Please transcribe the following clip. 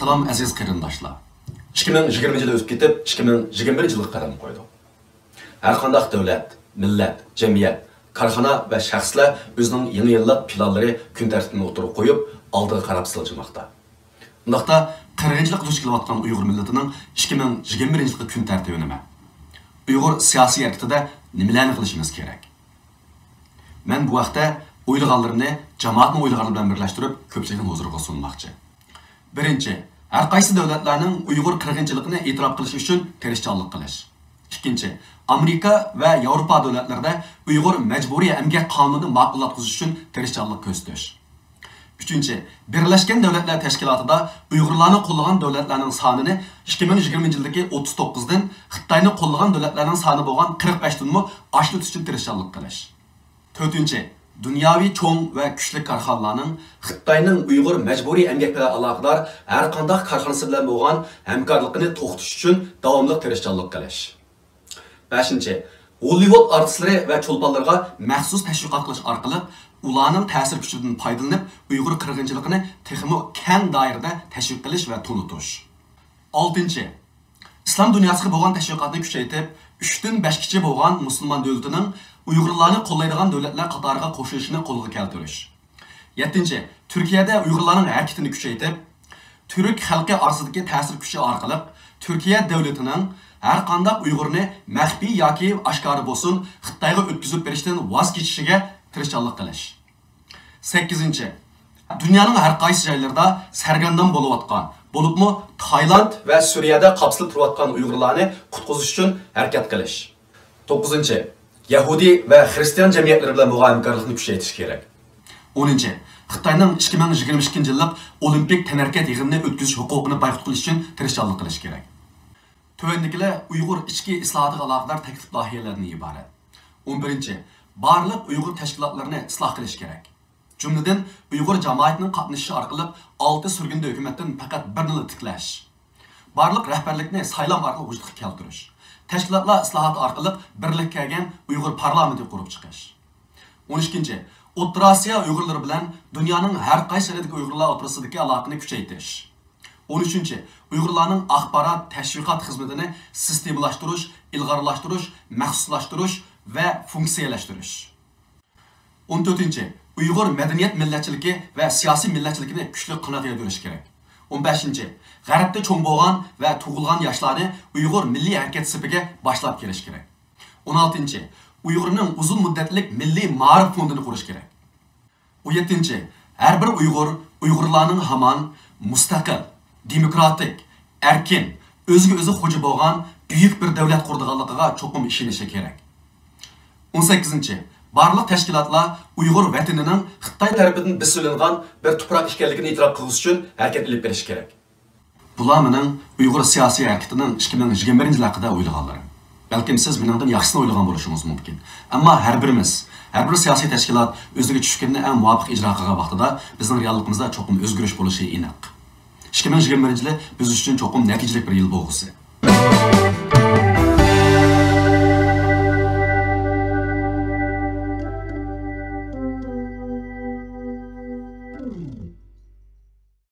Salam aziz qarindoshlar. 2020 yılı o'tib ketib, 2021 yılga qadam qo'ydi. Har qanday davlat, millat, jamiyat, korxona va shaxslar o'zining yangi yillik planlari kun tartibini o'tirib qo'yib, oldiga qarab siljimoqda. Bundaqda 40-yillik duch kelayotgan Uyg'ur millatining 2021 yilgi kun tartibi nima? Uyg'ur siyosiy harakatida nimalarni qilishimiz kerak? Men bu vaqtda o'ylaganlarimni jamoatning o'ylagani bilan birlashtirib, ko'pchilikning huzuriga sunmoqchi. Birinchi, har qaysi davlatlarning Uyg'ur qirg'inchiligini e'tirof qilish uchun tirishchilik qilish. Ikkinchi, Amerika va Yevropa davlatlarida Uyg'ur majburiy emgak qonunini ma'qullatqizish uchun tirishchilik ko'rsatish. Üçüncü, Birleşken Devletler Teşkilatı'da Uygurlarını qo'llagan davlatlarning sonini 2020 yildagi 39dan Xitoyni qo'llagan davlatlarning soni bo'lgan 45 dan oshirish uchun tirishchilik qilish. To'rtinchi, dunyoviy cho'ng va kuchli korxonalarning Xitoyning Uyg'ur majburiy emgak bilan aloqador har qanday korxonasi bilan bo'lgan hamkorligini to'xtatish uchun davomli tirishchilik qilish. Beshinchi, Hollywood artistlari va cho'lponlarga maxsus tashviqot qilish orqali ularning ta'sir kuchidan foydalanib Uyg'ur qirg'inchiligini texmo keng doirada tashviq qilish va tanitish. 6. Islom dunyosiga bo'lgan tashviqotni kuchaytirib, 3 dan 5 gacha bo'lgan musulmon davlatining Uyg'urlarni qo'llaydigan davlatlar qatoriga qo'shilishini qo'lga keltirish. 7. Turkiyada Uyg'urlarning harakatini kuchaytirib, Türk xalqi orasidagi ta'sir kuchi orqali Turkiya davlatining har qanday Uyg'urni maxfiy yoki oshkora bo'lsin Xitoyga o'tkazib berishdan voz kechishiga tirishchilik qilish. 8. Dunyoning har qaysi joylarida sargardon bo'layotgan, bo'libmi Tayland va Suriyada qapsilib turayotgan Uyg'urlarni qutqizish uchun harakat qilish. 9. Yahudi va xristian jamiyatlari bilan bo'lgan hamkorlikni kuchaytirish kerak. 10. Xitoyning 2022 yillik olimpik tanarkat yig'inini o'tkazish huquqini boyqut qilish uchun tirishchilik qilish kerak. Tövəndikiler Uyghur içki islahatıga aloqador taklif loyihalaridan iborat. 11. Barliq Uyghur tashkilotlarini isloh qilish kerak. Jumladan Uyghur jamoatining qatnashishi orqali 6 surgunda hukumatdan faqat birini tiklash. Barliq rahbarlikni saylam orqali vujudga keltirish. Tashkilotlar islohoti orqali birlikka kelgan Uyghur parlamenti qurib chiqish. 12. O'rta Osiyo Uyg'urlari bilan dunyoning har qaysi joyidagi Uyg'urlar o'rtasidagi aloqani kuchaytirish. 13. Uyg'urlarning axborot tashviqot xizmatini sistemlashtirish, ilg'orlashtirish, maxsuslashtirish va funksiyalashtirish. 14. Uyg'ur madaniyat millatchiligi va siyosiy millatchiligini kuchli qanot yaytirish kerak. 15. G'arbda cho'ng bo'lgan va tug'ilgan yoshlarni Uyg'ur milliy harakat sifiga boshlab kelish kerak. 16. Uyg'urning uzun muddatlik milliy ma'rif fondini qurish kerak. 17. Har bir Uyg'urlarning hamon mustaqil, demokratik, erkin, o'ziga o'zi xo'ja bo'lgan buyuk bir davlat qurdiganligiga cho'qim ishonishi kerak. 18. Barliq tashkilotlar Uyg'ur vatanining Xitoy tarafidan bisilingan bir tuproq ekanligini e'tirof qilish uchun harakat qilib berish kerak. Bular mening Uyg'ur siyosiy harakatining 2021 yil haqida o'ylaganlarim. Balkim siz meningdan yaxshisini o'ylagan bo'lishingiz mumkin. Ammo har bir siyosiy tashkilot o'ziga tushganini eng muvofiq ijro qilgan vaqtida bizning realligimizda cho'qim o'zgarish bo'lishi aniq. 2021 yili biz uchun cho'qim natijali bir yil bo'lg'usi.